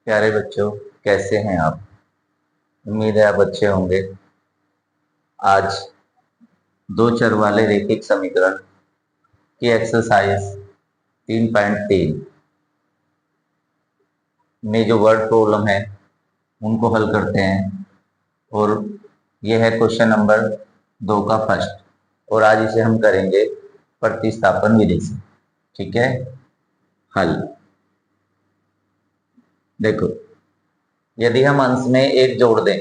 प्यारे बच्चों, कैसे हैं आप? उम्मीद है आप अच्छे होंगे। आज दो चर वाले रैखिक समीकरण की एक्सरसाइज 3.3 में जो वर्ड प्रॉब्लम है उनको हल करते हैं। और यह है क्वेश्चन नंबर 2 का फर्स्ट, और आज इसे हम करेंगे प्रतिस्थापन विधि से। ठीक है, हल देखो, यदि हम अंश में एक जोड़ दें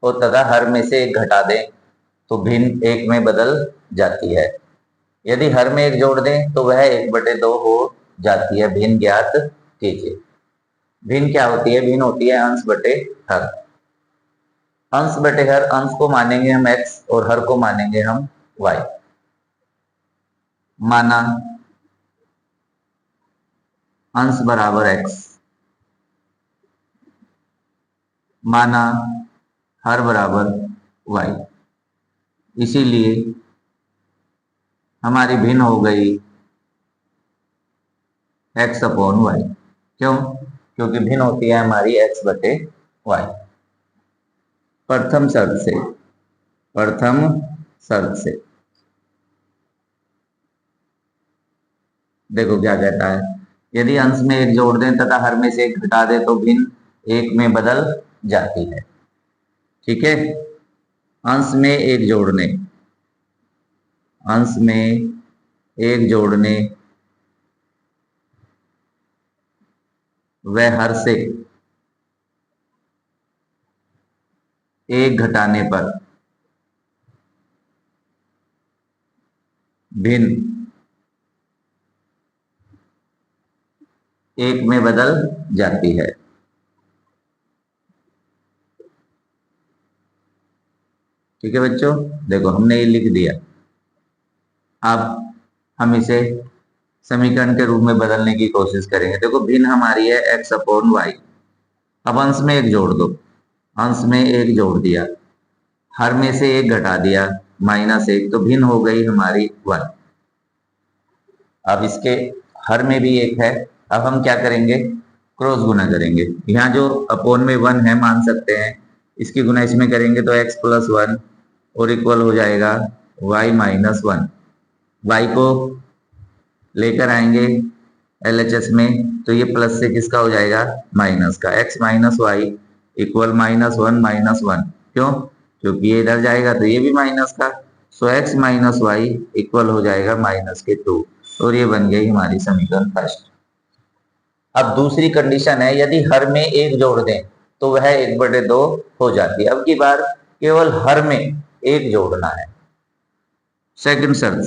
और तथा हर में से एक घटा दें तो भिन्न एक में बदल जाती है। यदि हर में एक जोड़ दें तो वह 1/2 हो जाती है। भिन्न ज्ञात कीजिए। भिन्न क्या होती है? भिन्न होती है अंश बटे हर। अंश बटे हर, अंश को मानेंगे हम x और हर को मानेंगे हम y। माना अंश बराबर x, माना हर बराबर y। इसीलिए हमारी भिन्न हो गई x/y। क्यों? क्योंकि भिन्न होती है हमारी x बटे y। प्रथम शर्त से देखो क्या कहता है। यदि अंश में एक जोड़ दें तथा हर में से एक घटा दें तो भिन्न एक में बदल जाती है। ठीक है, अंश में एक जोड़ने, अंश में एक जोड़ने व हर से एक घटाने पर भिन्न एक में बदल जाती है। ठीक है बच्चों, देखो हमने ये लिख दिया। अब हम इसे समीकरण के रूप में बदलने की कोशिश करेंगे। देखो भिन्न हमारी है x/y। अब अंश में एक जोड़ दो, अंश में एक जोड़ दिया, हर में से एक घटा दिया -1, तो भिन्न हो गई हमारी 1। अब इसके हर में भी एक है। अब हम क्या करेंगे? क्रॉस गुना करेंगे। यहाँ जो अपोन में 1 है मान सकते हैं, इसकी गुना इसमें करेंगे तो x+1 और इक्वल हो जाएगा y-1। y को लेकर आएंगे LHS में तो ये प्लस से किसका हो जाएगा? माइनस का। x माइनस वाई इक्वल -1 क्यों? क्योंकि ये इधर जाएगा तो ये भी माइनस का। सो x माइनस वाई इक्वल हो जाएगा -2, और ये बन गई हमारी समीकरण फर्स्ट। अब दूसरी कंडीशन है, यदि हर में एक जोड़ दें तो वह 1/2 हो जाती है। अब की बार केवल हर में एक जोड़ना है। सेकंड शर्त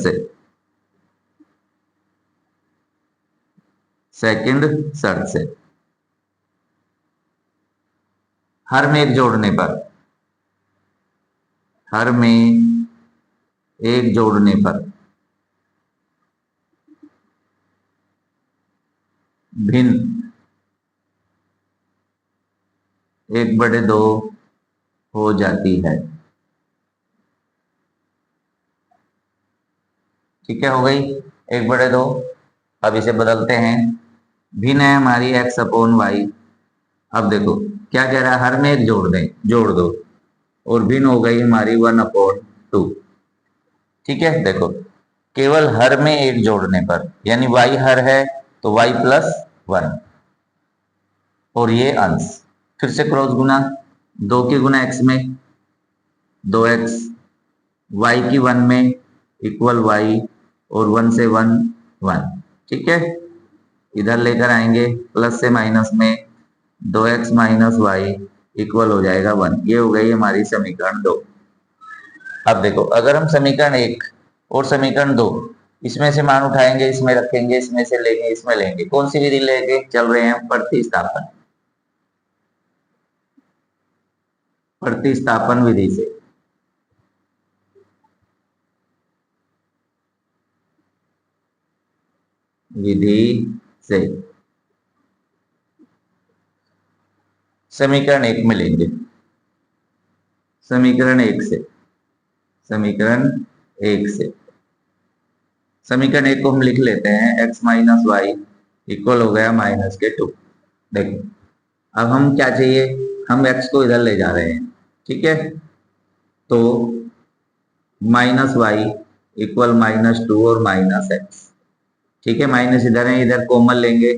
से, हर में एक जोड़ने पर, हर में एक जोड़ने पर भिन्न 1/2 हो जाती है। ठीक है, हो गई 1/2। अब इसे बदलते हैं। भिन्न है हमारी x/y। अब देखो क्या कह रहा है, हर में एक जोड़ दो, और भिन्न हो गई हमारी 1/2। ठीक है, देखो केवल हर में एक जोड़ने पर, यानी y हर है तो y+1, और ये अंश फिर से क्रॉस गुना, 2 की गुना x में 2x, y की 1 में इक्वल y, और 1 से 1 1। ठीक है, इधर लेकर आएंगे प्लस से माइनस में 2x माइनस वाई इक्वल हो जाएगा 1। ये हो गई हमारी समीकरण 2। अब देखो, अगर हम समीकरण 1 और समीकरण 2 इसमें से मान उठाएंगे, इसमें रखेंगे, इसमें से लेंगे, इसमें लेंगे, कौन सी विधि लेके चल रहे हैं? प्रतिस्थापन विधि से। समीकरण 1 में लेंगे, समीकरण 1 से, समीकरण 1 को हम लिख लेते हैं x माइनस वाई इक्वल हो गया -2। देखो अब हम क्या चाहिए, हम x को इधर ले जा रहे हैं, ठीक है। तो -y इक्वल -2 और -x, ठीक है। माइनस इधर है, इधर कॉमन लेंगे,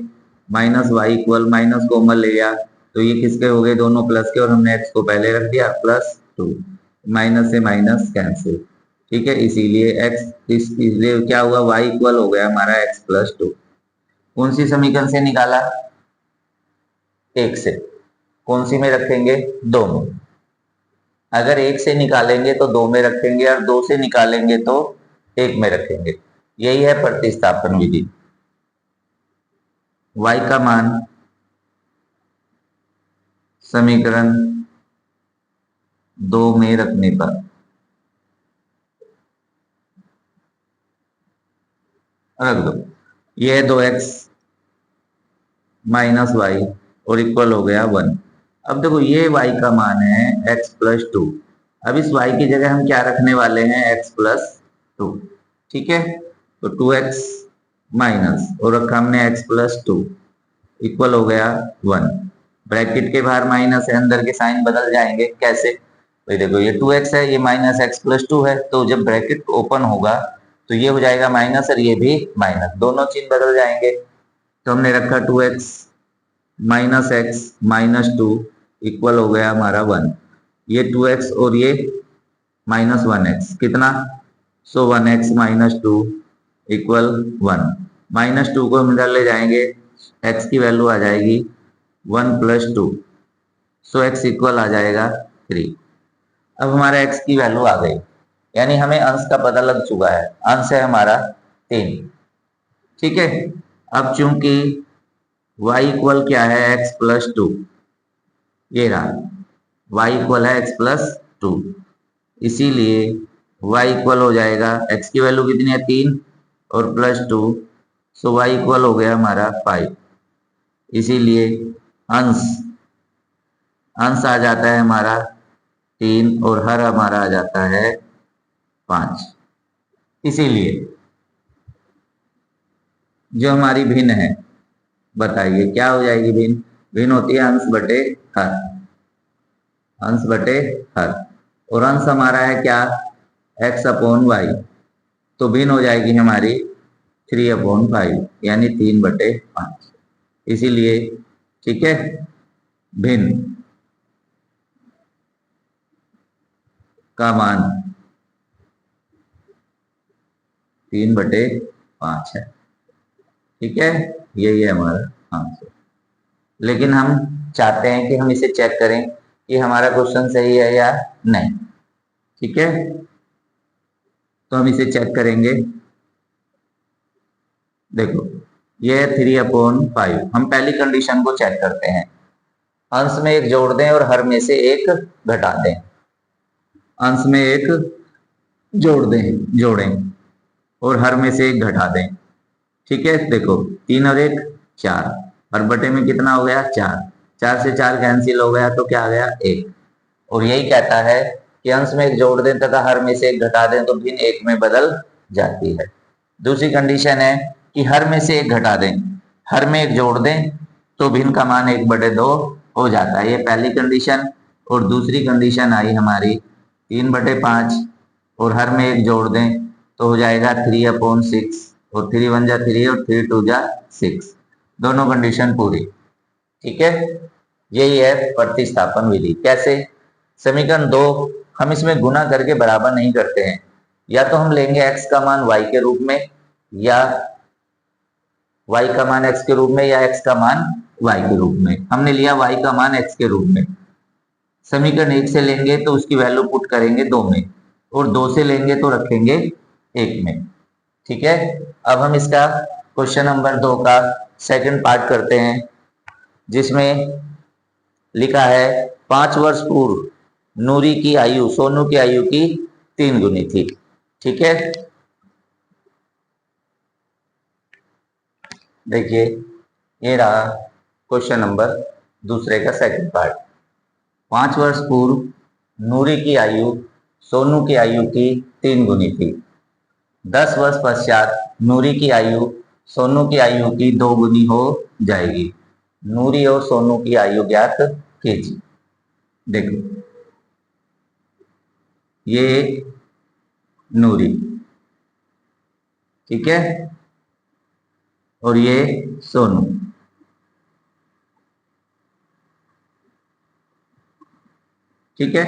-y इक्वल माइनस कॉमन ले लिया तो ये किसके हो गए, दोनों प्लस के, और हमने x को पहले रख दिया +2, माइनस से माइनस कैंसिल, ठीक है। इसीलिए इसलिए क्या हुआ, y इक्वल हो गया हमारा x+2। कौन सी समीकरण से निकाला, एक से। कौन सी में रखेंगे, दो में। अगर एक से निकालेंगे तो दो में रखेंगे, और दो से निकालेंगे तो एक में रखेंगे। यही है प्रतिस्थापन विधि। y का मान समीकरण दो में रखने पर रख दो, ये 2x माइनस वाई और इक्वल हो गया 1। अब देखो ये y का मान है x+2। अब इस y की जगह हम क्या रखने वाले हैं, x+2, ठीक है। तो 2x माइनस और रखा हमने x+2 इक्वल हो गया 1। ब्रैकेट के बाहर माइनस है, अंदर के साइन बदल जाएंगे, कैसे, भाई देखो ये 2x है, ये -x+2 है, तो जब ब्रैकेट ओपन होगा तो ये हो जाएगा माइनस और ये भी माइनस, दोनों चिन्ह बदल जाएंगे। तो हमने रखा 2x माइनस x -2 इक्वल हो गया हमारा 1। ये 2x और ये -1x कितना, सो 1x -2 इक्वल 1। -2 को हम इधर ले जाएंगे, x की वैल्यू आ जाएगी 1+2, सो x इक्वल आ जाएगा 3। अब हमारा x की वैल्यू आ गई, यानी हमें अंश का पता लग चुका है। अंश है हमारा 3, ठीक है। अब चूंकि y इक्वल क्या है, x+2, ये रहा y इक्वल है x+2, इसीलिए y इक्वल हो जाएगा, x की वैल्यू कितनी है 3 और +2, सो y इक्वल हो गया हमारा 5। इसीलिए अंश अंश आ जाता है हमारा 3 और हर हमारा आ जाता है 5। इसीलिए जो हमारी भिन्न है, बताइए क्या हो जाएगी, भिन्न भिन्न होती है अंश बटे हर, अंश बटे हर। और अंश हमारा है क्या, x/y, तो भिन्न हो जाएगी हमारी 3/5, यानी 3/5। इसीलिए ठीक है, भिन्न का मान 3/5 है, ठीक है। यही है हमारा आंसर। लेकिन हम चाहते हैं कि हम इसे चेक करें कि हमारा क्वेश्चन सही है या नहीं, ठीक है। तो हम इसे चेक करेंगे। देखो ये है 3/5। हम पहली कंडीशन को चेक करते हैं, अंश में एक जोड़ दें और हर में से एक घटा दें। अंश में एक जोड़ें और हर में से एक घटा दें, ठीक है। देखो 3 और 1 4, हर बटे में कितना हो गया 4, 4 से 4 कैंसिल हो गया तो क्या आ गया 1। और यही कहता है कि अंश में एक जोड़ दें तथा हर में से एक घटा दें तो भिन्न एक में बदल जाती है। दूसरी कंडीशन है कि हर में से एक घटा दें, हर में एक जोड़ दें तो भिन्न का मान 1/2 हो जाता है, ये पहली कंडीशन। और दूसरी कंडीशन आई हमारी 3/5 और हर में एक जोड़ दें तो हो जाएगा 3/6, और 3 1 जा 3 और 3 2 जा 6, दोनों कंडीशन पूरी, ठीक है। यही है प्रतिस्थापन विधि। कैसे, समीकरण 2 हम इसमें गुना करके बराबर नहीं करते हैं, या तो हम लेंगे x का मान y के रूप में, या y का मान x के रूप में, या x का मान y के रूप में। हमने लिया y का मान x के रूप में। समीकरण 1 से लेंगे तो उसकी वैल्यू पुट करेंगे 2 में, और 2 से लेंगे तो रखेंगे 1 में, ठीक है। अब हम इसका क्वेश्चन नंबर 2 का सेकंड पार्ट करते हैं, जिसमें लिखा है 5 वर्ष पूर्व नूरी की आयु सोनू की आयु की 3 गुनी थी, ठीक है। देखिए ये रहा क्वेश्चन नंबर दूसरे का सेकंड पार्ट। 5 वर्ष पूर्व नूरी की आयु सोनू की आयु की 3 गुनी थी। 10 वर्ष पश्चात नूरी की आयु सोनू की आयु की 2 गुनी हो जाएगी। नूरी और सोनू की आयु ज्ञात कीजिए। देखो ये नूरी, ठीक है, और ये सोनू। ठीक है,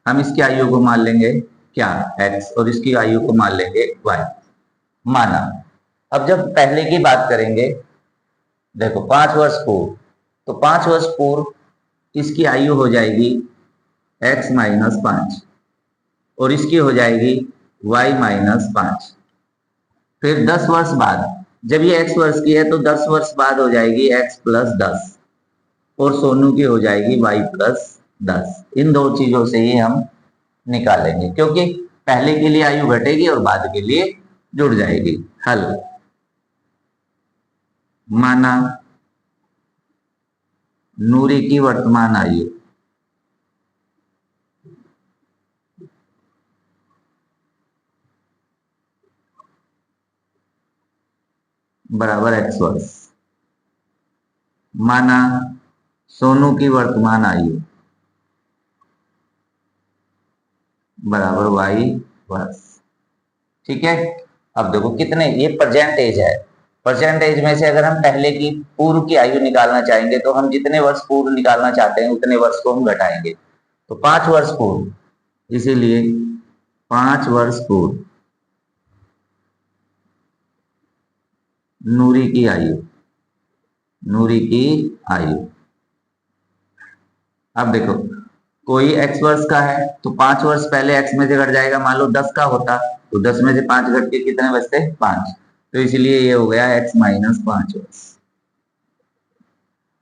हम इसकी आयु को मान लेंगे क्या, x, और इसकी आयु को मान लेंगे y। माना। अब जब पहले की बात करेंगे, देखो 5 वर्ष पूर्व, तो 5 वर्ष पूर्व इसकी आयु हो जाएगी x-5, और इसकी हो जाएगी y-5। फिर 10 वर्ष बाद, जब ये x वर्ष की है तो 10 वर्ष बाद हो जाएगी x+10, और सोनू की हो जाएगी y+10। इन दो चीजों से ही हम निकालेंगे, क्योंकि पहले के लिए आयु घटेगी और बाद के लिए जुड़ जाएगी। हल। माना नूरी की वर्तमान आयु बराबर x वर्ष। माना सोनू की वर्तमान आयु बराबर y वर्ष। ठीक है, अब देखो कितने, ये प्रेजेंट एज है। प्रेजेंट एज में से अगर हम पहले की पूर्व की आयु निकालना चाहेंगे तो हम जितने वर्ष पूर्व निकालना चाहते हैं उतने वर्ष को हम घटाएंगे। तो 5 वर्ष पूर्व, इसीलिए 5 वर्ष पूर्व नूरी की आयु, नूरी की आयु। अब देखो कोई x वर्ष का है तो 5 वर्ष पहले x में से घट जाएगा। मान लो 10 का होता तो 10 में से 5 घट के कितने बचते, 5। तो इसलिए ये हो गया x-5 वर्ष।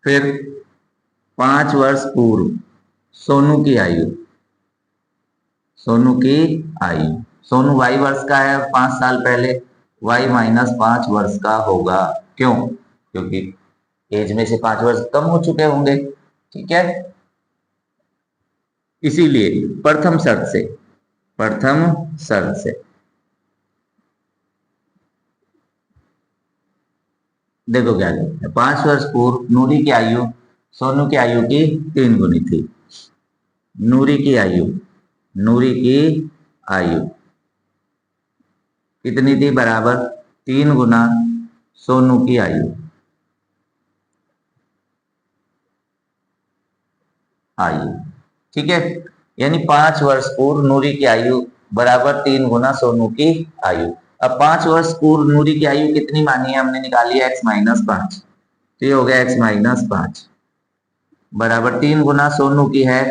फिर 5 वर्ष पूर्व सोनू की आयु, सोनू की आयु, सोनू y वर्ष का है और 5 साल पहले y-5 वर्ष का होगा। क्यों? क्योंकि एज में से 5 वर्ष कम हो चुके होंगे। ठीक है, इसीलिए प्रथम शर्त से, प्रथम शर्त से देखो क्या कहते हैं, 5 वर्ष पूर्व नूरी की आयु सोनू की आयु की 3 गुनी थी। नूरी की आयु, नूरी की आयु कितनी थी, बराबर 3 गुना सोनू की आयु। आयु, ठीक है, यानी 5 वर्ष पूर्व नूरी की आयु बराबर 3 गुना सोनू की आयु। अब 5 वर्ष पूर्व नूरी की आयु कितनी मानी है, हमने निकाली है x-5, तो ये हो गया x-5 बराबर 3 गुना सोनू की है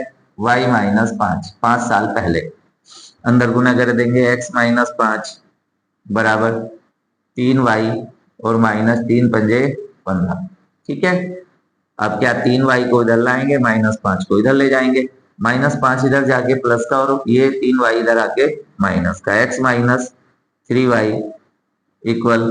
y-5, 5 साल पहले। अंदर गुना कर देंगे x-5 बराबर 3y और -3×5 = 15। ठीक है, अब क्या 3y को इधर लाएंगे, -5 को इधर ले जाएंगे, -5 इधर जाके प्लस का और ये 3y इधर आके माइनस का, x-3y इक्वल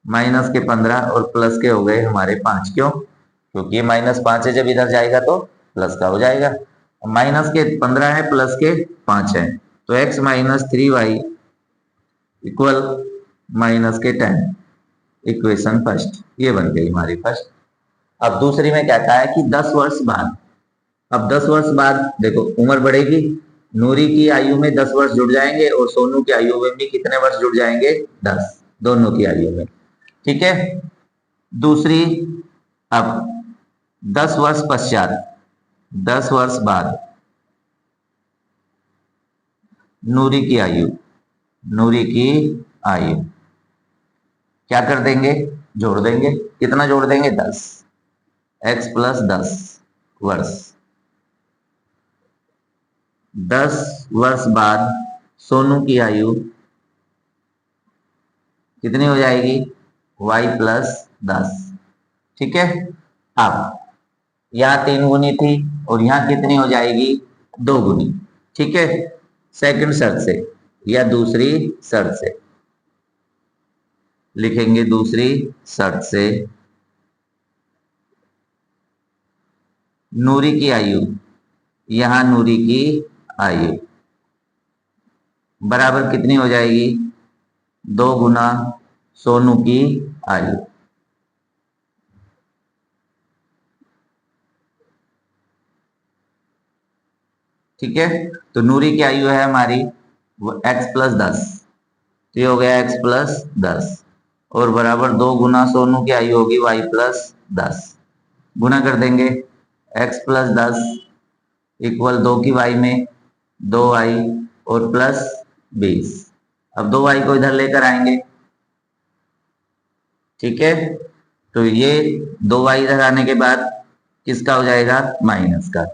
माइनस के 15 और प्लस के हो गए हमारे 5। क्यों? क्योंकि ये -5 है, जब इधर जाएगा तो प्लस का हो जाएगा। माइनस के 15 है, प्लस के 5 है, तो x-3y इक्वल माइनस के 10। इक्वेशन फर्स्ट ये बन गई हमारी फर्स्ट। अब दूसरी में क्या कहा है कि 10 वर्ष बाद, अब 10 वर्ष बाद देखो उम्र बढ़ेगी, नूरी की आयु में 10 वर्ष जुड़ जाएंगे और सोनू की आयु में भी कितने वर्ष जुड़ जाएंगे, 10, दोनों की आयु में। ठीक है, दूसरी, अब 10 वर्ष पश्चात, 10 वर्ष बाद नूरी की आयु, नूरी की आयु क्या कर देंगे, जोड़ देंगे। कितना जोड़ देंगे, 10, x+10 वर्ष। 10 वर्ष बाद सोनू की आयु कितनी हो जाएगी, y+10। ठीक है, अब यहां 3 गुनी थी और यहां कितनी हो जाएगी, 2 गुनी। ठीक है, सेकंड शर्त से या दूसरी शर्त से लिखेंगे, दूसरी शर्त से नूरी की आयु, यहां नूरी की आयु बराबर कितनी हो जाएगी, 2 गुना सोनू की आयु। ठीक है, तो नूरी की आयु है हमारी x प्लस 10, तो ये हो गया x प्लस 10 और बराबर 2 गुना सोनू की आयु होगी y प्लस 10। गुना कर देंगे, x प्लस 10 इक्वल 2 की y में 2y और प्लस 20। अब 2y को इधर लेकर आएंगे, ठीक है, तो ये 2y इधर आने के बाद किसका हो जाएगा, माइनस का,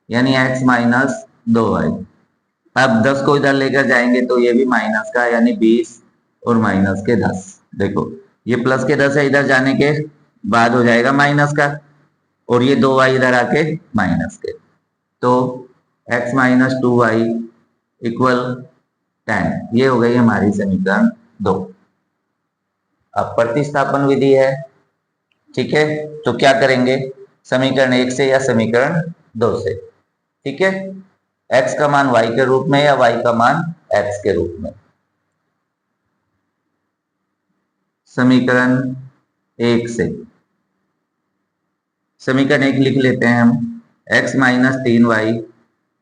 यानी x माइनस 2y। अब 10 को इधर लेकर जाएंगे तो ये भी माइनस का, यानी 20 और माइनस के 10। देखो ये प्लस के 10 है, इधर जाने के बाद हो जाएगा माइनस का, और ये 2y इधर आके माइनस के, तो x माइनस 2y इक्वल 10। ये हो गई हमारी समीकरण 2। अब प्रतिस्थापन विधि है, ठीक है, तो क्या करेंगे, समीकरण 1 से या समीकरण 2 से, ठीक है, x का मान y के रूप में या y का मान x के रूप में। समीकरण 1 से, समीकरण 1 लिख लेते हैं हम, x माइनस 3y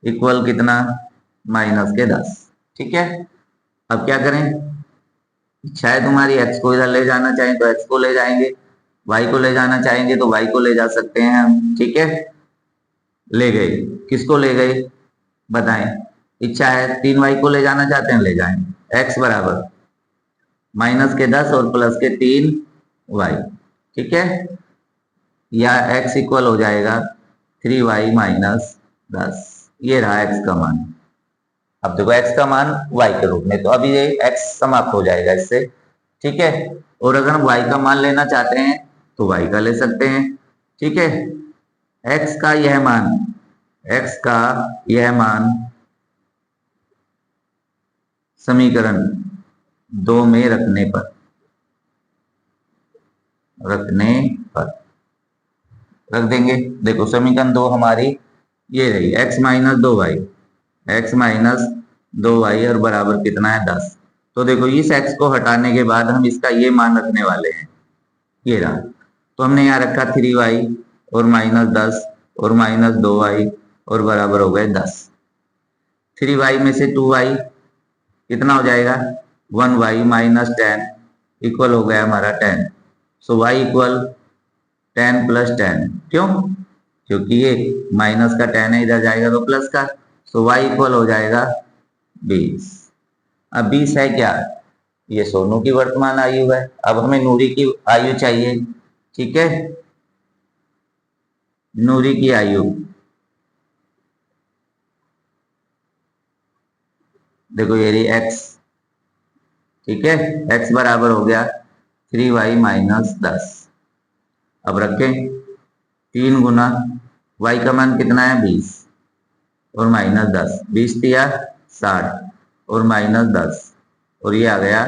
इक्वल कितना, माइनस के 10, ठीक है। अब क्या करें, शायद तुम्हारी x को इधर ले जाना चाहें तो x को ले जाएंगे, y को ले जाना चाहेंगे तो y को ले जा सकते हैं हम, ठीक है। ले गए, किसको ले गए बताएं, इच्छा है 3y को ले जाना चाहते हैं, ले जाएंगे, x बराबर माइनस के 10 और प्लस के 3y, ठीक है, या x इक्वल हो जाएगा 3y माइनस 10। ये रहा x का मान। अब देखो x का मान y के रूप में, तो अभी ये x समाप्त हो जाएगा इससे, ठीक है, और अगर हम y का मान लेना चाहते हैं तो y का ले सकते हैं, ठीक है। x का यह मान, x का यह मान समीकरण 2 में रखने पर रख देंगे। देखो समीकरण 2 हमारी ये रही, x minus 2y, x minus 2y और बराबर कितना है 10। तो देखो इस x को हटाने के बाद हम इसका ये मान रखने वाले हैं, ये रहा, तो हमने यहाँ रखा 3y और माइनस 10 और माइनस 2y और बराबर हो गए 10। 3y में से 2y कितना हो जाएगा, 1y माइनस 10 इक्वल हो गया हमारा 10। सो y इक्वल 10 प्लस 10, क्यों, क्योंकि ये माइनस का 10 है, इधर जाएगा तो प्लस का, सो y इक्वल हो जाएगा 20। अब 20 है क्या, ये सोनू की वर्तमान आयु है। अब हमें नूरी की आयु चाहिए, ठीक है, नूरी की आयु, देखो ये रही x, ठीक है, x बराबर हो गया 3y माइनस 10। अब रखें 3 गुना y का मान कितना है 20 और माइनस 10, 20 दिया 60 और माइनस 10 और ये आ गया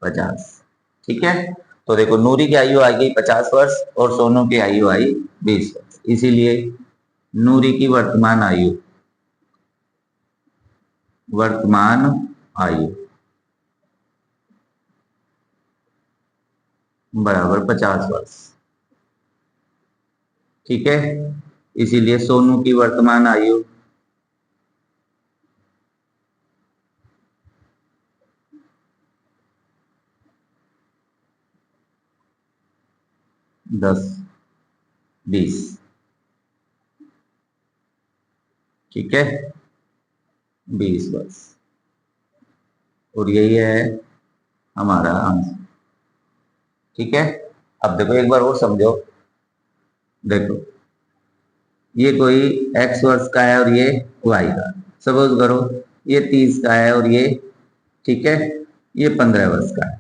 50, ठीक है। तो देखो नूरी की आयु आ गई 50 वर्ष और सोनू की आयु आई 20 वर्ष, इसीलिए नूरी की वर्तमान आयु बराबर 50 वर्ष, ठीक है, इसीलिए सोनू की वर्तमान आयु 10-20, ठीक है, 20 वर्ष, और यही है हमारा आंसर, ठीक है। अब देखो एक बार और समझो, देखो ये कोई x वर्ष का है और ये y का, सपोज करो ये 30 का है और ये, ठीक है, ये 15 वर्ष का है।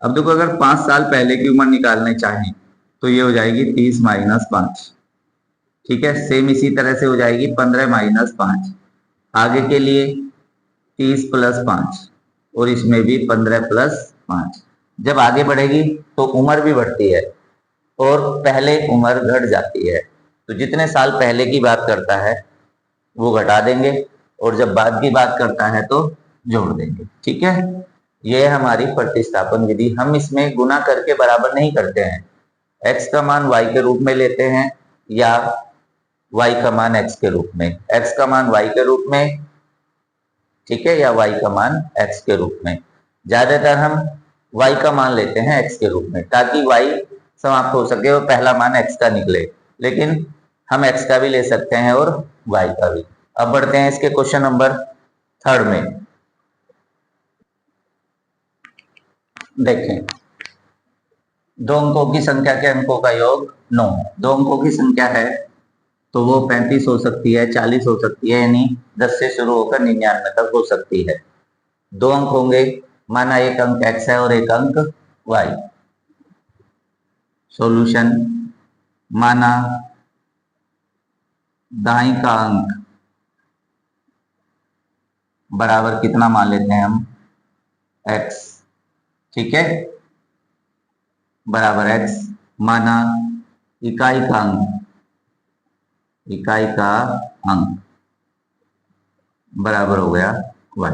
अब देखो अगर 5 साल पहले की उम्र निकालना चाहें तो ये हो जाएगी 30 माइनस 5, ठीक है, सेम इसी तरह से हो जाएगी 15 माइनस 5, आगे के लिए 30 प्लस 5 और इसमें भी 15 प्लस 5। जब आगे बढ़ेगी तो उम्र भी बढ़ती है और पहले उम्र घट जाती है, तो जितने साल पहले की बात करता है वो घटा देंगे और जब बाद की बात करता है तो जोड़ देंगे, ठीक है। यह है हमारी प्रतिस्थापन विधि। हम इसमें गुना करके बराबर नहीं करते हैं, x का मान y के रूप में लेते हैं या y का मान x के रूप में, x का मान y के रूप में, ठीक है, या y का मान x के रूप में। ज्यादातर हम y का मान लेते हैं x के रूप में ताकि y समाप्त हो सके और पहला मान x का निकले, लेकिन हम x का भी ले सकते हैं और y का भी। अब बढ़ते हैं इसके क्वेश्चन नंबर 3 में। देखें, दो अंकों की संख्या के अंकों का योग 9 है। दो अंकों की संख्या है तो वो 35 हो सकती है, 40 हो सकती है, यानी 10 से शुरू होकर 99 तक हो सकती है। दो अंक होंगे, माना एक अंक x है और एक अंक y। सॉल्यूशन, माना दाई का अंक बराबर कितना मान लेते हैं हम, x, ठीक है, बराबर x, माना इकाई का अंक बराबर हो गया y।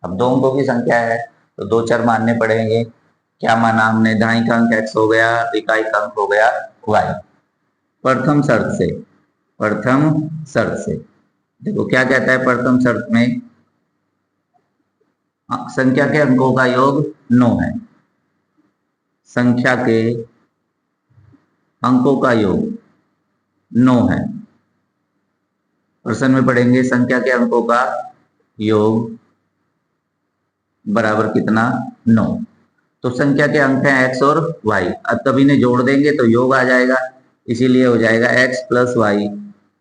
अब दो अंकों की संख्या है तो दो चर मानने पड़ेंगे। क्या माना हमने, दाई का अंक x हो गया, इकाई का अंक हो गया y। प्रथम शर्त से देखो क्या कहता है प्रथम शर्त में, संख्या के अंकों का योग 9 है। संख्या के अंकों का योग 9 है। प्रश्न में पढ़ेंगे संख्या के अंकों का योग बराबर कितना, 9। तो संख्या के अंक हैं x और y, अब तभी ने जोड़ देंगे तो योग आ जाएगा, इसीलिए हो जाएगा x प्लस वाई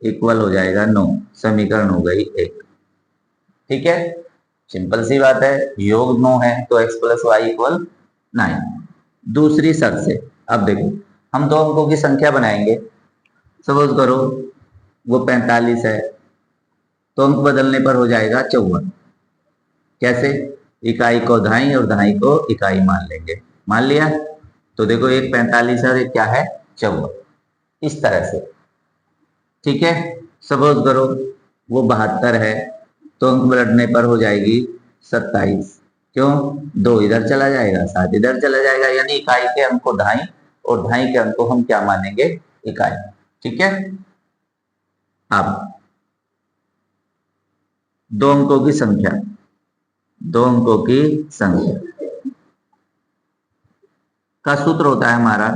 इक्वल हो जाएगा 9। समीकरण हो गई 1, ठीक है, सिंपल सी बात है, योग 9 है तो x प्लस वाई इक्वल 9। दूसरी शर्त से अब देखो, हम दो अंकों की संख्या बनाएंगे। सपोज करो वो 45 है तो अंक बदलने पर हो जाएगा 54। कैसे, इकाई को दाई और दाई को इकाई मान लेंगे। मान लिया तो देखो एक 45 है और एक क्या है 54, इस तरह से, ठीक है। सपोज करो वो 72 है तो अंक पलटने पर हो जाएगी 27। क्यों, 2 इधर चला जाएगा, 7 इधर चला जाएगा, यानी इकाई के अंक को दाई और दाई के अंक को हम क्या मानेंगे, इकाई, ठीक है। अब दो अंकों की संख्या का सूत्र होता है हमारा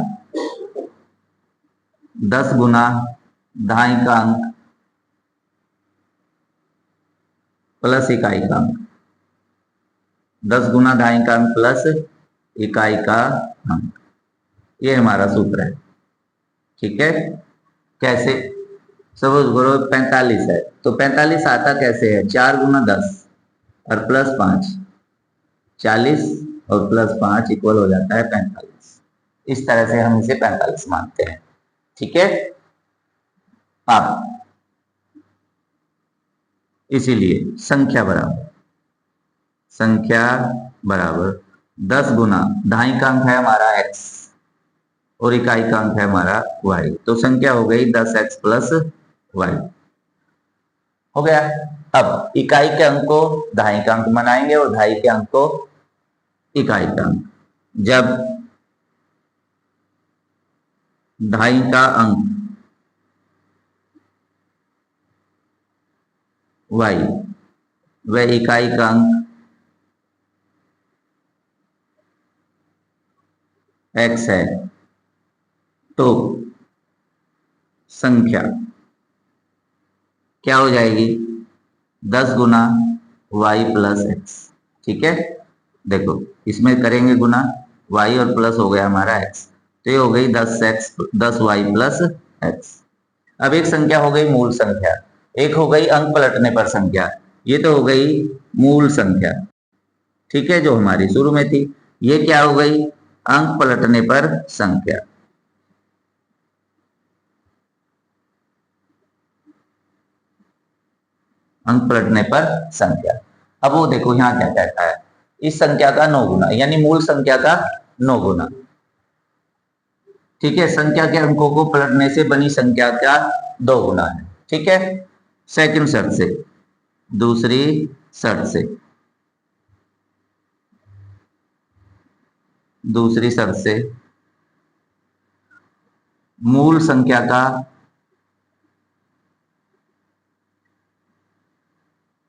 10 गुना दाई का अंक प्लस इकाई का अंक, 10 गुना दाई का अंक प्लस इकाई का अंक, ये हमारा सूत्र है, ठीक है। कैसे, सपोज करो 45 है तो 45 आता कैसे है, 4 गुना 10 और प्लस 5, 40 और प्लस 5 इक्वल हो जाता है 45। इस तरह से हम इसे 45 मानते हैं, ठीक है। अब इसीलिए संख्या बराबर 10 गुना दाई का अंक है हमारा x और इकाई का अंक है हमारा y, तो संख्या हो गई 10x प्लस y, हो गया। अब इकाई के अंक को दाई का अंक बनाएंगे और दाई के अंक को इकाई का अंक। जब दाई का अंक y व इकाई का अंक x है तो संख्या क्या हो जाएगी, 10 गुना y प्लस x, ठीक है। देखो इसमें करेंगे गुना, y और प्लस हो गया हमारा x, तो ये हो गई 10y प्लस x। अब एक संख्या हो गई मूल संख्या, एक हो गई अंक पलटने पर संख्या, ये तो हो गई मूल संख्या, ठीक है, जो हमारी शुरू में थी। ये क्या हो गई, अंक पलटने पर संख्या। अंक पलटने पर संख्या। अब वो देखो यहां क्या कहता है, इस संख्या का 9 गुना, यानी मूल संख्या का 9 गुना, ठीक है। संख्या के अंकों को पलटने से बनी संख्या का 2 गुना है, ठीक है। सेकंड शर्त से, दूसरी शर्त से मूल संख्या का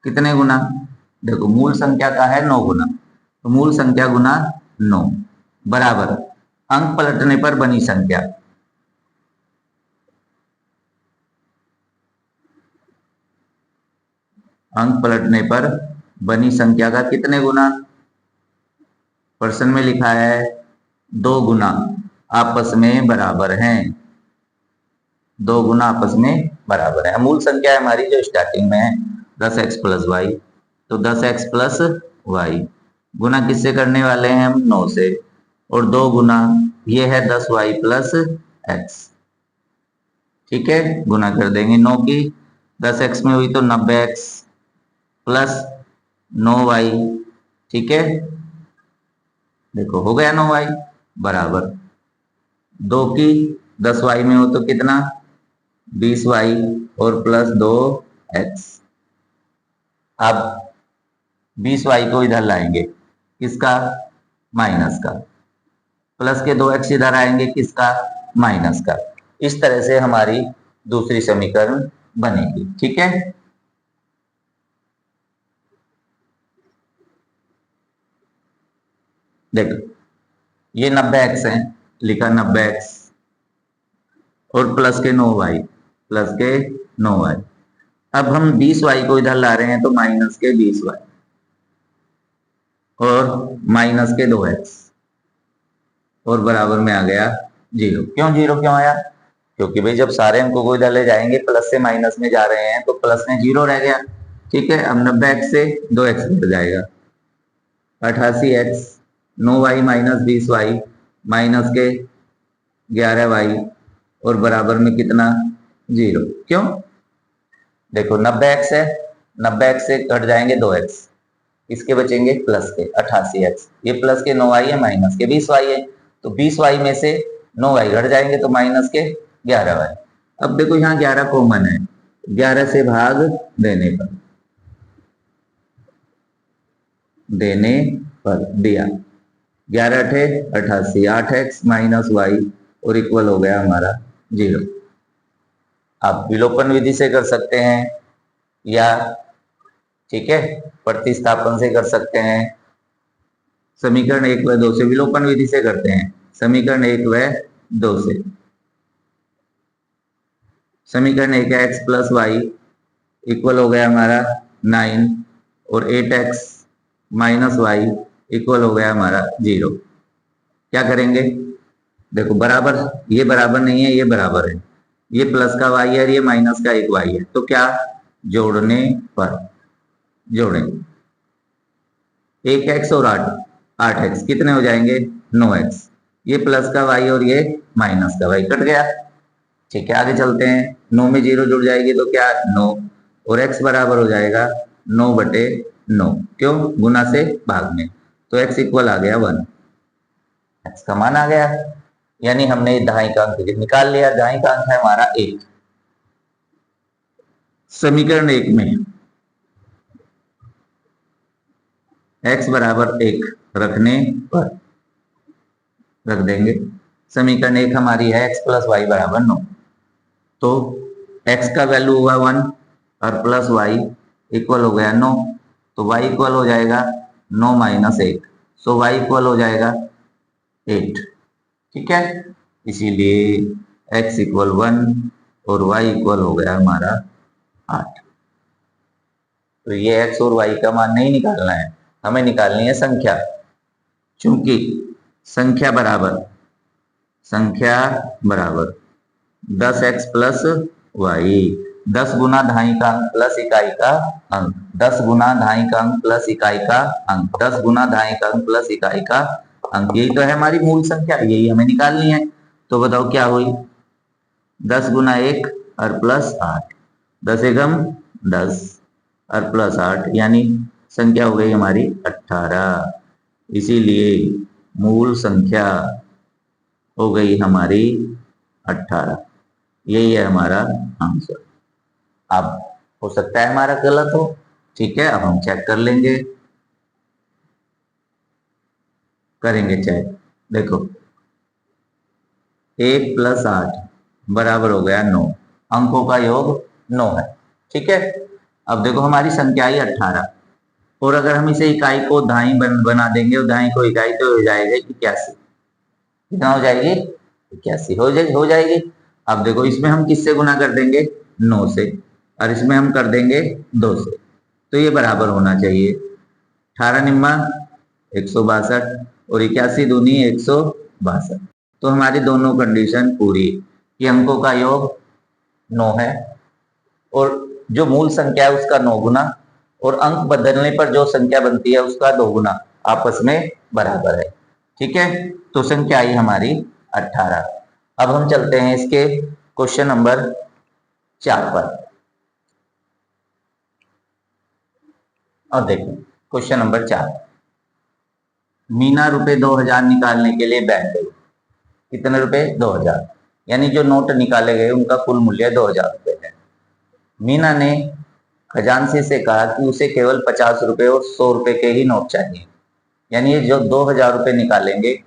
कितने गुना? देखो मूल संख्या का है 9 गुना, तो मूल संख्या गुना 9 बराबर अंक पलटने पर बनी संख्या। अंक पलटने पर बनी संख्या का कितने गुना? प्रश्न में लिखा है 2 गुना आपस में बराबर हैं। 2 गुना आपस में बराबर है। मूल संख्या है हमारी जो स्टार्टिंग में है 10x प्लस वाई, तो 10x प्लस वाई गुना किससे करने वाले हैं हम? 9 से, और 2 गुना ये है 10y प्लस एक्स। ठीक है, गुना कर देंगे 9 की 10x में हुई तो 90x प्लस 9y। ठीक है, देखो हो गया 9y बराबर 2 की 10y में हो तो कितना? 20y और प्लस 2x। अब 20y को इधर लाएंगे, किसका? माइनस का। प्लस के 2x इधर आएंगे, किसका? माइनस का। इस तरह से हमारी दूसरी समीकरण बनेगी। ठीक है, देखो ये 90x है, लिखा 90x और प्लस के 9y, प्लस के 9y। अब हम 20y को इधर ला रहे हैं तो माइनस के 20y और माइनस के 2x और बराबर में आ गया 0। क्यों 0 क्यों आया? क्योंकि भाई जब सारे अंकों को इधर ले जाएंगे प्लस से माइनस में जा रहे हैं तो प्लस में 0 रह गया। ठीक है, अब 90x से 2x घट जाएगा, 88x 9y minus 20y minus के 11y और बराबर में कितना? 0। क्यों? देखो 90x है, 90x से घट जाएंगे 2x, इसके बचेंगे प्लस के 88x, ये प्लस के 9y है माइनस के 20y है, तो 20y में से 9y घट जाएंगे तो माइनस के 11y। अब देखो यहाँ 11 कॉमन है, 11 से भाग देने पर दिया 11 अठे 88, 8x माइनस वाई और इक्वल हो गया हमारा 0। आप विलोपन विधि से कर सकते हैं या ठीक है प्रतिस्थापन से कर सकते हैं। समीकरण 1 व 2 से, विलोपन विधि से करते हैं समीकरण 1 व 2 से। समीकरण 1 है x प्लस वाई इक्वल हो गया हमारा 9 और 8x माइनस वाई इक्वल हो गया हमारा 0। क्या करेंगे? देखो बराबर, ये बराबर नहीं है, ये बराबर है, ये प्लस का y है और ये माइनस का एक y है, तो क्या जोड़ने पर जोड़ेंगे 1x और 8x कितने हो जाएंगे? 9x। ये प्लस का y और ये माइनस का y कट गया। ठीक है, आगे चलते हैं। 9 में 0 जुड़ जाएगी तो क्या? 9 और x बराबर हो जाएगा 9 बटे 9। क्यों? गुना से भाग में, तो x इक्वल आ गया 1। x का मान आ गया, यानी हमने दहाई का अंक निकाल लिया। दहाई का अंक है हमारा 1। समीकरण 1 में x बराबर 1 रखने पर रख देंगे। समीकरण 1 हमारी है x प्लस वाई बराबर 9, तो x का वैल्यू हुआ 1 और प्लस वाई इक्वल हो गया 9, तो y इक्वल हो जाएगा 9 माइनस 1, सो y इक्वल हो जाएगा 8। ठीक है, इसीलिए x इक्वल 1 और y इक्वल हो गया हमारा 8। तो ये x और y का मान नहीं निकालना है, हमें निकालनी है संख्या। चूंकि संख्या बराबर 10x प्लस वाई, 10 गुना दहाई का अंक प्लस इकाई का अंक, 10 गुना दहाई का अंक प्लस इकाई का अंक, 10 गुना दहाई का अंक प्लस इकाई का अंक, यही तो है हमारी मूल संख्या, यही हमें निकालनी है। तो बताओ क्या हुई? 10 गुना 1 और प्लस 8, 10 एकम 10 और प्लस 8, यानी संख्या हो गई हमारी 18। इसीलिए मूल संख्या हो गई हमारी 18। यही है हमारा आंसर। अब हो सकता है हमारा गलत हो, ठीक है, अब हम चेक कर लेंगे, करेंगे चेक। देखो 1 + 8 बराबर हो गया 9, अंकों का योग 9 है। ठीक है, अब देखो हमारी संख्या आई 18, और अगर हम इसे इकाई को दहाई बना देंगे और दहाई को इकाई, तो हो जाएगा 81। कितना हो जाएगी? 81 हो जाएगी। अब देखो इसमें हम किससे गुना कर देंगे? 9 से, और इसमें हम कर देंगे 2 से, तो ये बराबर होना चाहिए। 18 निम्मा 162 और 81 दूनी 162। तो हमारी दोनों कंडीशन पूरी कि अंकों का योग 9 है और जो मूल संख्या है उसका 9 गुना, और अंक बदलने पर जो संख्या बनती है उसका 2 गुना आपस में बराबर है। ठीक है, तो संख्या आई हमारी 18। अब हम चलते हैं इसके क्वेश्चन नंबर 4 पर, और देखें क्वेश्चन नंबर 4। मीना रुपए 2000 निकालने के लिए बैंक गई। कितने रुपए? 2000, यानी जो नोट निकाले गए उनका कुल मूल्य 2000 रुपए है। मीना ने खजांची से कहा कि उसे केवल 50 रुपए और 100 रुपए के ही नोट चाहिए, यानी ये जो 2000 रुपए निकालेंगे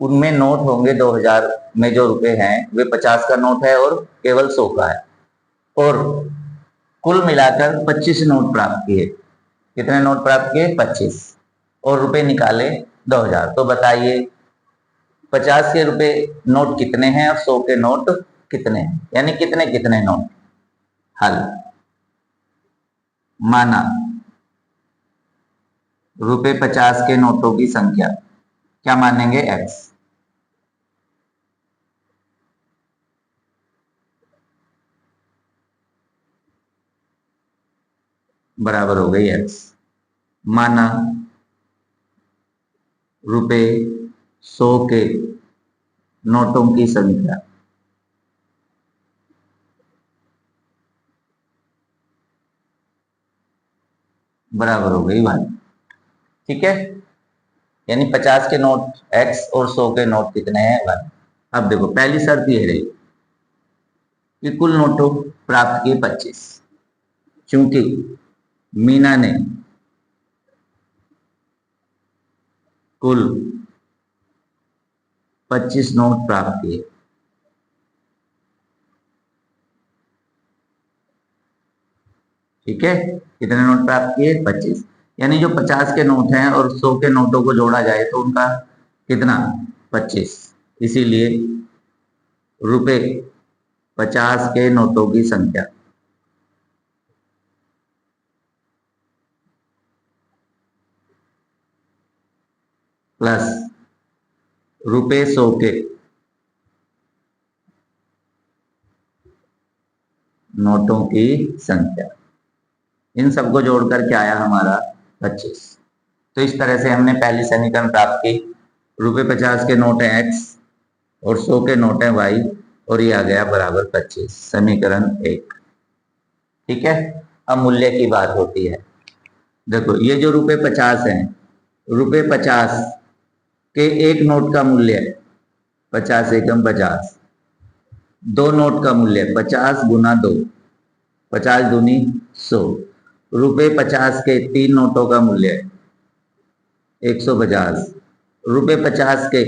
उनमें नोट होंगे 2000 में जो रुपए हैं वे 50 का नोट है और केवल 100 का है, और कुल मिलाकर 25 नोट प्राप्त किए। कितने नोट प्राप्त किए? 25, और रुपए निकाले 2000। तो बताइए 50 के रुपए नोट कितने हैं और 100 के नोट कितने हैं, यानी कितने कितने नोट। हल, माना रुपए 50 के नोटों की संख्या, क्या मानेंगे? x, बराबर हो गई x। माना रुपए 100 के नोटों की संख्या, बराबर हो गई 1। ठीक है, यानी 50 के नोट x और 100 के नोट कितने हैं? 1। अब देखो पहली शर्त ये रही कि कुल नोटों प्राप्त किए 25, क्योंकि मीना ने कुल 25 नोट प्राप्त किए। ठीक है, कितने नोट प्राप्त किए? 25, यानी जो 50 के नोट हैं और 100 के नोटों को जोड़ा जाए तो उनका कितना? 25। इसीलिए रुपए 50 के नोटों की संख्या प्लस रुपए 100 के नोटों की संख्या, इन सबको जोड़कर क्या आया हमारा? 25। तो इस तरह से हमने पहली समीकरण प्राप्त की। रुपए 50 के नोट है x और 100 के नोट है y, और ये आ गया बराबर 25, समीकरण 1। ठीक है, अब मूल्य की बात होती है। देखो ये जो रुपए 50 है, रुपए 50 के एक नोट का मूल्य है 50 एकम 50, दो नोट का मूल्य 50 गुना 2, 50 दूनी 100। रुपए 50 के तीन नोटों का मूल्य है 150। रुपए 50 के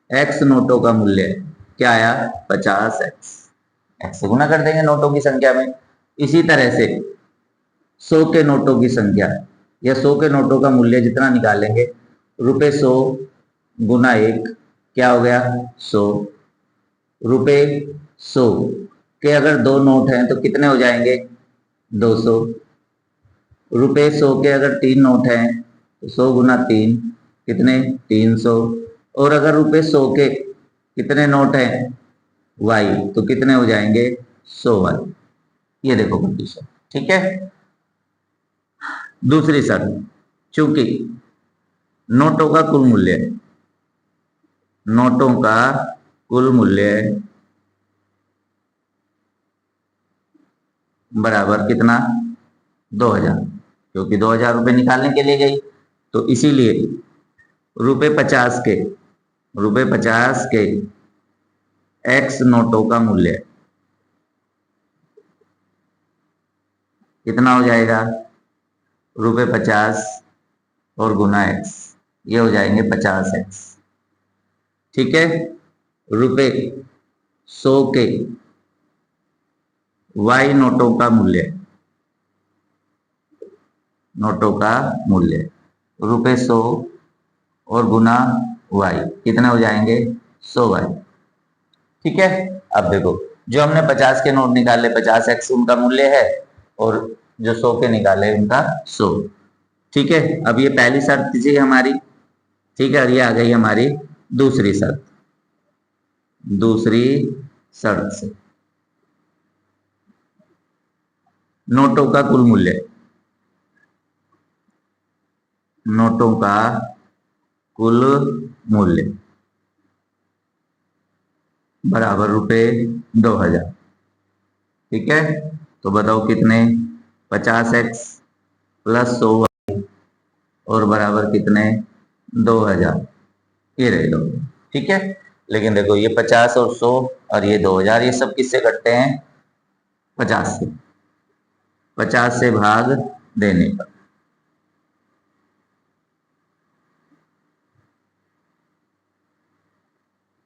x नोटों का मूल्य क्या आया? 50x। x से गुना कर देंगे नोटों की संख्या में। इसी तरह से 100 के नोटों की संख्या या 100 के नोटों का मूल्य जितना निकालेंगे, रुपए 100 गुना 1 क्या हो गया? 100। रुपए 100 के अगर दो नोट हैं तो कितने हो जाएंगे? 200। रुपए 100 के अगर तीन नोट हैं तो 100 गुना 3 कितने? 300। और अगर रुपए 100 के कितने नोट हैं? y, तो कितने हो जाएंगे? 100y। ये देखो कंडीशन। ठीक है, दूसरी शर्त, चूंकि नोटों का कुल मूल्य, नोटों का कुल मूल्य बराबर कितना? 2000, क्योंकि 2000 रुपए निकालने के लिए गई, तो इसीलिए रुपए 50 के x नोटों का मूल्य कितना हो जाएगा? रुपए 50 और गुना x, ये हो जाएंगे 50x। ठीक है, रुपए 100 के y नोटों का मूल्य नोटों का मूल्य ₹100 और गुना y कितने हो जाएंगे 100y। ठीक है। अब देखो जो हमने 50 के नोट निकाले 50x उनका मूल्य है और जो 100 के निकाले उनका 100। ठीक है। अब ये पहली शर्त थी हमारी। ठीक है। और ये आ गई हमारी दूसरी शर्त। दूसरी शर्त से नोटों का कुल मूल्य, नोटों का कुल मूल्य बराबर ₹2000। ठीक है। तो बताओ कितने 50x प्लस 100y और बराबर कितने 2000। ये रहे दो। ठीक है। लेकिन देखो ये 50 और 100 और ये 2000 ये सब किससे कटते हैं 50 से। 50 से भाग देने पर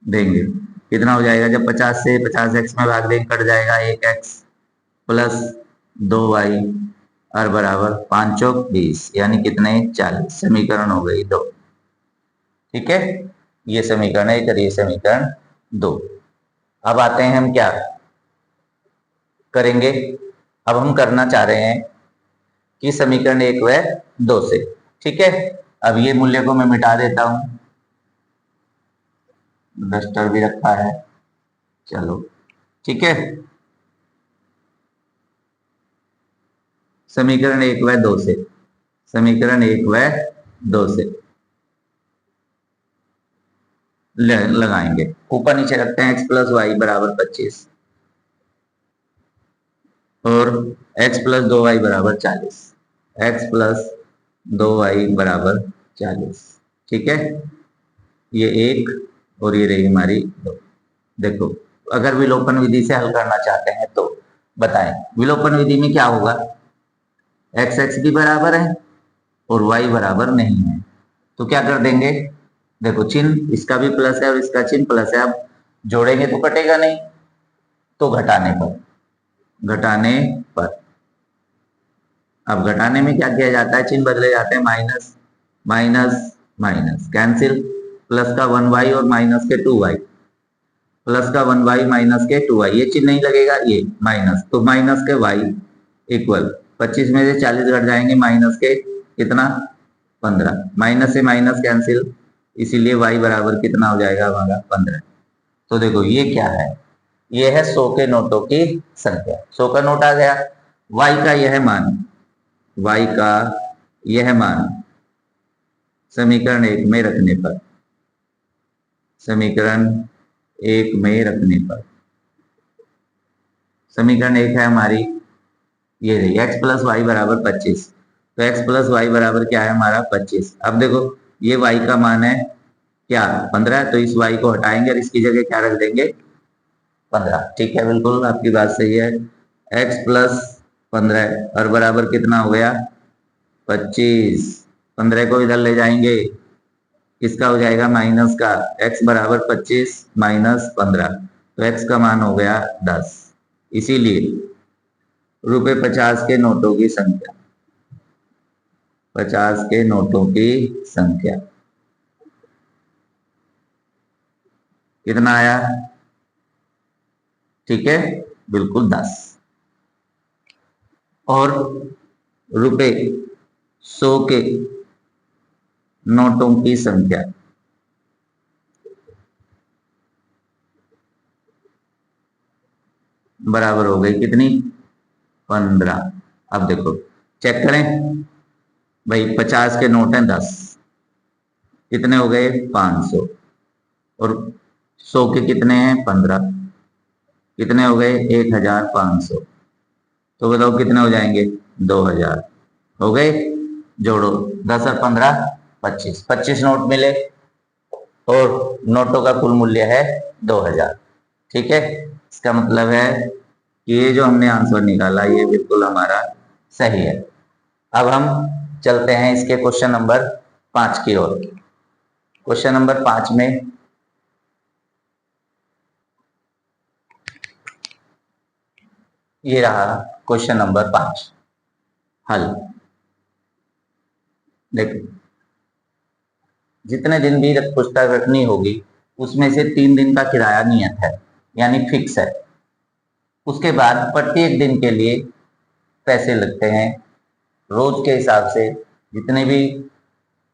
देंगे कितना हो जाएगा जब 50 से 50x में भाग देंगे कट जाएगा 1x प्लस 2y और बराबर 5 चौक 20 यानी कितने 40। समीकरण हो गई 2। ठीक है। ये समीकरण 1 और ये समीकरण 2। अब आते हैं हम क्या करेंगे। अब हम करना चाह रहे हैं कि समीकरण 1 व 2 से। ठीक है। अब ये मूल्य को मैं मिटा देता हूं, डस्टर भी रखा है। चलो ठीक है। समीकरण 1 व 2 से, समीकरण 1 व 2 से लगाएंगे। ऊपर नीचे रखते हैं x प्लस वाई बराबर 25 और x प्लस 2y बराबर 40। x प्लस 2y बराबर 40। ठीक है। ये 1 और ये रही हमारी 2। देखो अगर विलोपन विधि से हल करना चाहते हैं तो बताएं विलोपन विधि में क्या होगा। एक्स एक्स भी बराबर है और वाई बराबर नहीं है तो क्या कर देंगे। देखो चिन्ह इसका भी प्लस है और इसका चिन्ह प्लस है। अब जोड़ेंगे तो कटेगा नहीं तो घटाने पर, घटाने पर। अब घटाने में क्या किया जाता है चिन्ह बदले जाते हैं minus minus minus cancel. Plus का 1y और माइनस के 2y, प्लस का 1y माइनस के 2y ये चिन्ह नहीं लगेगा ये माइनस तो माइनस के y इक्वल 25 में से 40 घट जाएंगे माइनस के कितना 15। माइनस से माइनस कैंसिल इसीलिए y बराबर कितना हो जाएगा हमारा 15। तो देखो ये क्या है ये है 100 के नोटों की संख्या। 100 का नोट आ गया। y का यह मान, y का यह मान समीकरण 1 में रखने पर, समीकरण 1 में रखने पर, समीकरण 1 है हमारी ये रही x प्लस वाई बराबर 25। तो x प्लस वाई बराबर क्या है हमारा 25। अब देखो ये y का मान है क्या 15 तो इस y को हटाएंगे और इसकी जगह क्या रख देंगे 15। ठीक है बिल्कुल आपकी बात सही है। x प्लस 15 और बराबर कितना हो गया 25। 15 को इधर ले जाएंगे किसका हो जाएगा माइनस का। x बराबर 25 माइनस 15 तो x का मान हो गया 10। इसीलिए ₹50 के नोटों की संख्या, 50 के नोटों की संख्या कितना आया। ठीक है बिल्कुल 10। और ₹100 के नोटों की संख्या बराबर हो गई कितनी 15। अब देखो चेक करें भाई 50 के नोट हैं 10 कितने हो गए 500 और 100 के कितने हैं 15 कितने हो गए 1500। तो बताओ कितने हो जाएंगे 2000 हो गए। जोड़ो 10 और 15 25, 25 नोट मिले और नोटों का कुल मूल्य है 2000। ठीक है। इसका मतलब है कि ये जो हमने आंसर निकाला ये बिल्कुल हमारा सही है। अब हम चलते हैं इसके क्वेश्चन नंबर 5 की ओर। क्वेश्चन नंबर 5 में ये रहा क्वेश्चन नंबर 5 हल। देखो, जितने दिन भी पुस्तक रखनी होगी उसमें से 3 दिन का किराया नियत है, यानी फिक्स है। उसके बाद प्रत्येक दिन के लिए पैसे लगते हैं, रोज के हिसाब से जितने भी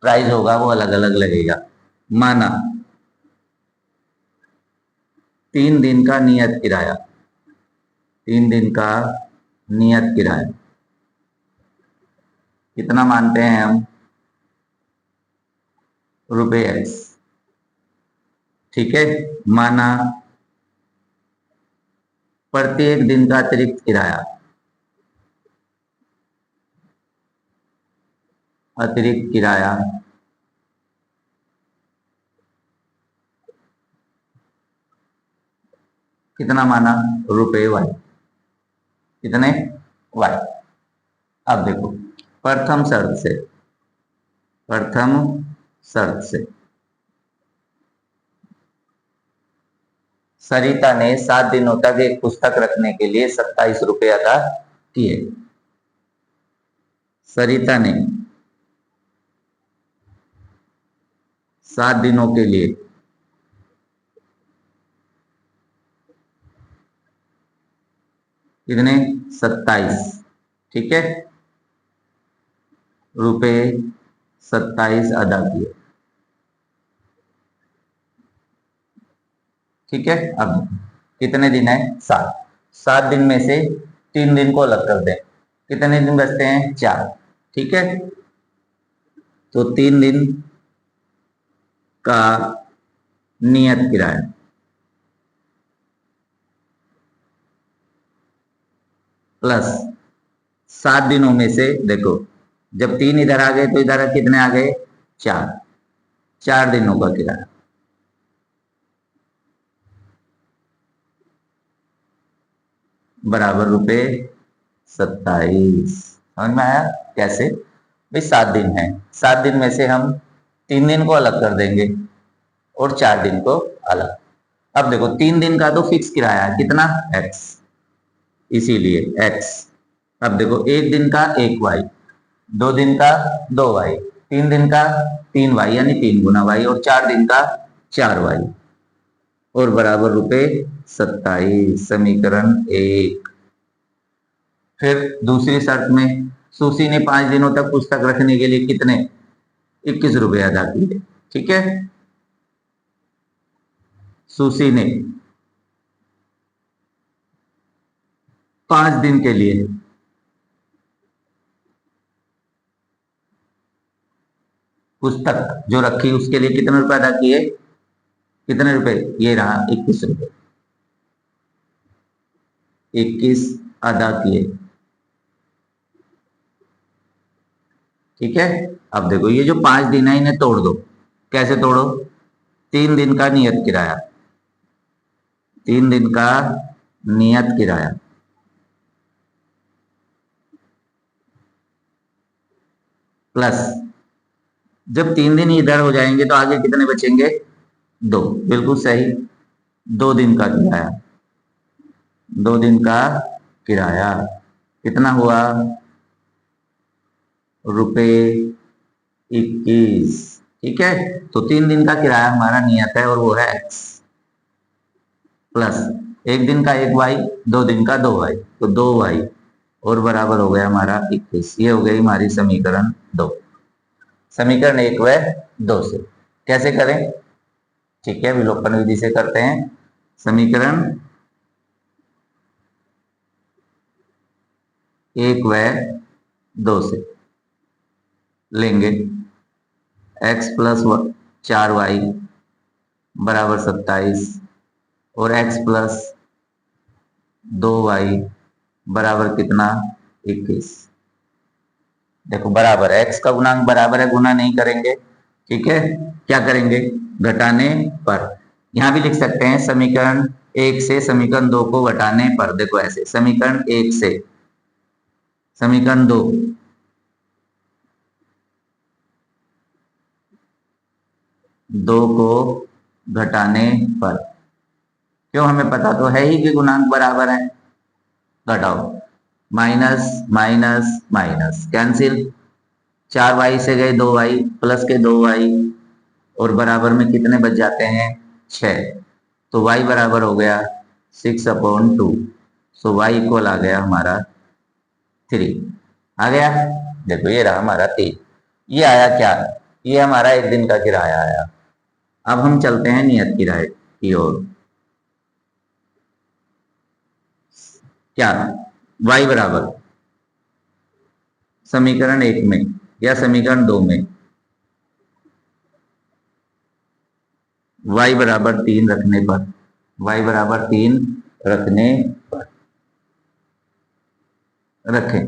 प्राइस होगा वो अलग अलग लगेगा। माना 3 दिन का नियत किराया, 3 दिन का नियत किराया कितना मानते हैं हम? ₹X। ठीक है, माना प्रत्येक दिन का अतिरिक्त किराया, अतिरिक्त किराया कितना माना? ₹Y। कितने? Y। अब देखो, प्रथम शर्त से, प्रथम शर्त से सरिता ने 7 दिनों तक एक पुस्तक रखने के लिए ₹27 अदा किए। सरिता ने 7 दिनों के लिए कितने? 27। ठीक है, ₹27 अदा किए। ठीक है, अब कितने दिन है? 7। 7 दिन में से 3 दिन को अलग कर दें, कितने दिन बचते हैं? 4। ठीक है, तो 3 दिन का नियत किराया प्लस 7 दिनों में से, देखो जब 3 इधर आ गए तो इधर कितने आ गए? 4। 4 दिनों का किराया बराबर ₹27। समझ में आया कैसे? भाई 7 दिन है, 7 दिन में से हम 3 दिन को अलग कर देंगे और 4 दिन को अलग। अब देखो 3 दिन का तो फिक्स किराया है, कितना? X, इसीलिए X। अब देखो 1 दिन का 1Y, 2 दिन का 2Y, 3 दिन का 3Y यानी 3 गुना Y, और 4 दिन का 4Y, और बराबर ₹27। समीकरण 1। फिर दूसरी शर्त में सुशी ने 5 दिनों तक पुस्तक रखने के लिए कितने? ₹21 अदा किए। ठीक है, सुशी ने 5 दिन के लिए पुस्तक जो रखी उसके लिए कितने रुपए अदा किए? कितने रुपए? ये रहा ₹21। 21 अदा किए। ठीक है, अब देखो ये जो 5 दिन है इन्हें तोड़ दो। कैसे तोड़ो? 3 दिन का नियत किराया, 3 दिन का नियत किराया प्लस, जब 3 दिन इधर हो जाएंगे तो आगे कितने बचेंगे? 2। बिल्कुल सही, 2 दिन का किराया, 2 दिन का किराया कितना हुआ? ₹21। ठीक है, तो 3 दिन का किराया हमारा नियत है और वो है X, प्लस 1 दिन का 1Y, 2 दिन का 2Y, तो 2Y, और बराबर हो गया हमारा 21। ये हो गई हमारी समीकरण 2। समीकरण 1 व 2 से कैसे करें? ठीक है, विलोपन विधि से करते हैं। समीकरण 1 व 2 से लेंगे x प्लस 4y बराबर 27 और x प्लस 2y बराबर कितना? 21। देखो बराबर है, x का गुणांक बराबर है, गुना नहीं करेंगे। ठीक है, क्या करेंगे? घटाने पर। यहां भी लिख सकते हैं समीकरण 1 से समीकरण 2 को घटाने पर। देखो ऐसे, समीकरण 1 से समीकरण 2 को घटाने पर, क्यों? हमें पता तो है ही कि गुणांक बराबर है। घटाओ, minus minus minus cancel, 4y से गए 2y प्लस के 2y और बराबर में कितने बच जाते हैं 6। तो y बराबर हो गया 6/2। सो y इक्वल आ गया हमारा 3। आ गया। देखो ये रहा हमारा 3। ये आया क्या, ये हमारा एक दिन का किराया आया। अब हम चलते हैं नियत किराए की ओर। क्या y बराबर समीकरण 1 में या समीकरण 2 में y बराबर 3 रखने पर, y बराबर 3 रखने पर रखें,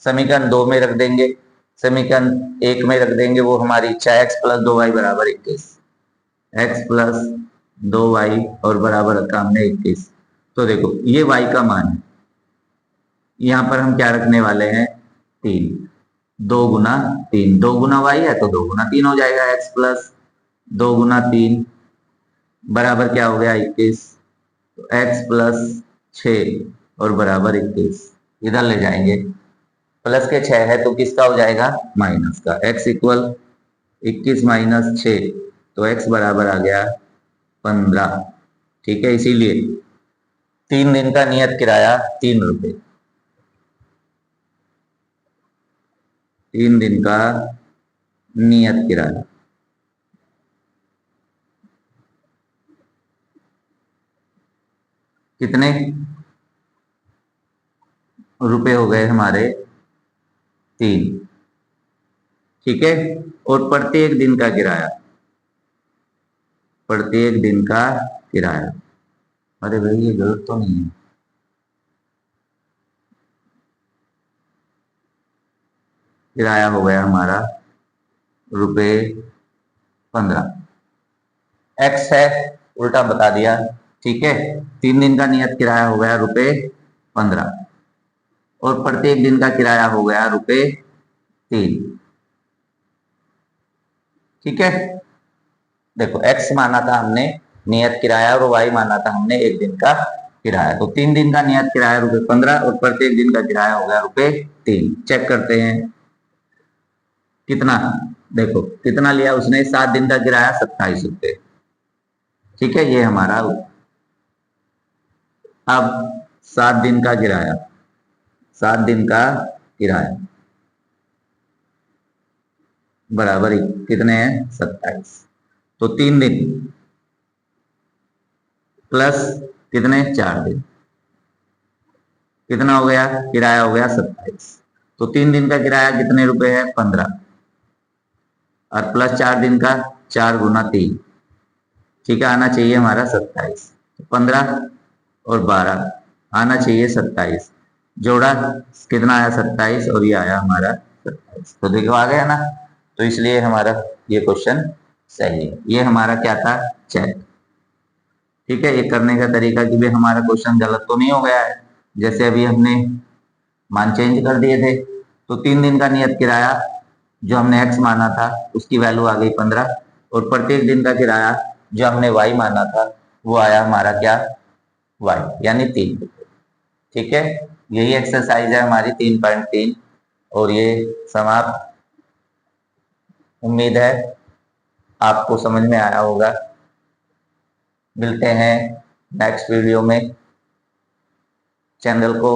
समीकरण 2 में रख देंगे, समीकरण 1 में रख देंगे, वो हमारी इच्छा है। x प्लस 2y बराबर 21, x प्लस 2y और बराबर रखा हमने 21। तो देखो ये y का मान है, यहां पर हम क्या रखने वाले हैं 3। 2 गुना 3, 2 गुना y है तो 2 गुना 3 हो जाएगा। x प्लस 2 गुना 3 बराबर क्या हो गया 21। तो x प्लस 6 और बराबर 21, इधर ले जाएंगे, प्लस के 6 है तो किसका हो जाएगा माइनस का। x इक्वल 21 माइनस 6, तो x बराबर आ गया 15। ठीक है, इसीलिए 3 दिन का नियत किराया 3 रुपए। 3 दिन का नियत किराया कितने रुपए हो गए हमारे 3। ठीक है, और प्रत्येक दिन का किराया, प्रत्येक दिन का किराया, अरे भाई ये गलत तो नहीं है, किराया हो गया हमारा रुपए 15। एक्स है उल्टा बता दिया। ठीक है, 3 दिन का नियत किराया हो गया रुपए 15 और प्रत्येक दिन का किराया हो गया रुपए 3। ठीक है, देखो x माना था हमने नियत किराया और y माना था हमने एक दिन का किराया। तो 3 दिन का नियत किराया रुपए 15 और प्रत्येक दिन का किराया हो गया रुपए 3। चेक करते हैं कितना, देखो कितना लिया उसने, 7 दिन का किराया 27 रुपए। ठीक है, ये हमारा। अब 7 दिन का किराया, 7 दिन का किराया बराबर कितने हैं 27। तो 3 दिन प्लस कितने 4 दिन, कितना हो गया किराया हो गया 27। तो 3 दिन का किराया कितने रुपए है 15 और प्लस 4 दिन का 4 गुना 3। ठीक है, आना चाहिए हमारा 27। तो 15 और 12 आना चाहिए 27, जोड़ा कितना आया 27 और ये आया हमारा 27। तो देखो आ गया ना, तो इसलिए हमारा ये क्वेश्चन सही है। ये हमारा क्या था चेक। ठीक है, ये करने का तरीका कि भी हमारा क्वेश्चन गलत तो नहीं हो गया है। जैसे अभी हमने मान चेंज कर दिए थे, तो 3 दिन का नियत किराया जो हमने x माना था उसकी वैल्यू आ गई 15 और प्रत्येक दिन का किराया जो हमने y माना था वो आया हमारा क्या y, यानी 3। ठीक है, यही एक्सरसाइज है हमारी 3.3 और ये समाप्त। उम्मीद है आपको समझ में आया होगा। मिलते हैं नेक्स्ट वीडियो में। चैनल को